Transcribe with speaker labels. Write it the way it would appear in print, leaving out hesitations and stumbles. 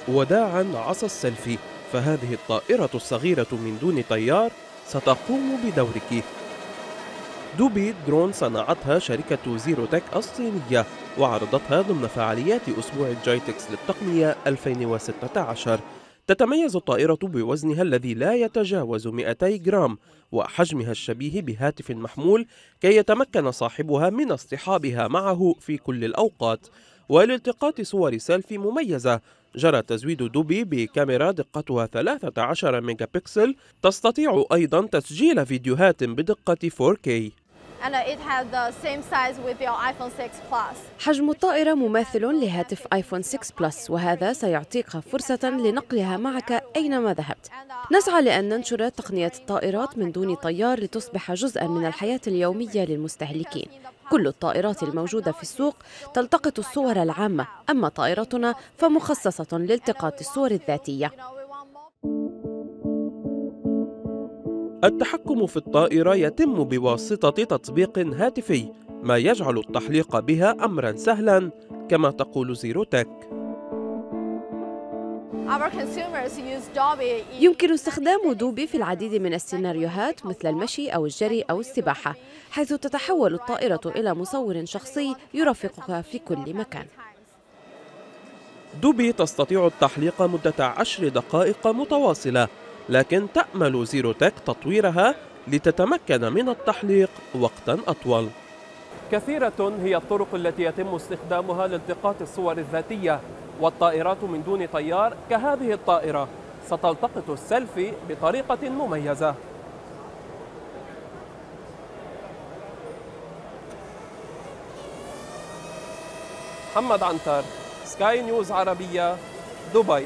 Speaker 1: وداعا عصا السيلفي، فهذه الطائرة الصغيرة من دون طيار ستقوم بدورك. دوبي درون صنعتها شركة زيروتك الصينية وعرضتها ضمن فعاليات أسبوع الجايتكس للتقنية 2016. تتميز الطائرة بوزنها الذي لا يتجاوز 200 جرام وحجمها الشبيه بهاتف محمول كي يتمكن صاحبها من اصطحابها معه في كل الأوقات. ولالتقاط صور سيلفي مميزة جرى تزويد دوبي بكاميرا دقتها 13 ميجا بكسل تستطيع أيضا تسجيل فيديوهات بدقة 4K.
Speaker 2: and it has the same size with your iPhone 6 Plus.
Speaker 3: حجم الطائرة مماثل لهاتف آيفون 6 بلس، وهذا سيعطيك فرصة لنقلها معك أينما ذهبت. نسعى لأن ننشر تقنية الطائرات من دون طيار لتصبح جزءاً من الحياة اليومية للمستهلكين. كل الطائرات الموجودة في السوق تلتقط الصور العامة، أما طائرتنا فمخصصة لالتقاط الصور الذاتية.
Speaker 1: التحكم في الطائرة يتم بواسطة تطبيق هاتفي، ما يجعل التحليق بها أمرا سهلا كما تقول زيروتك.
Speaker 3: يمكن استخدام دوبي في العديد من السيناريوهات مثل المشي أو الجري أو السباحة، حيث تتحول الطائرة إلى مصور شخصي يرافقك في كل مكان.
Speaker 1: دوبي تستطيع التحليق مدة 10 دقائق متواصلة، لكن تأمل زيروتك تطويرها لتتمكن من التحليق وقتا أطول. كثيرة هي الطرق التي يتم استخدامها لالتقاط الصور الذاتية، والطائرات من دون طيار كهذه الطائرة ستلتقط السيلفي بطريقة مميزة. محمد عنتر، سكاي نيوز عربية، دبي.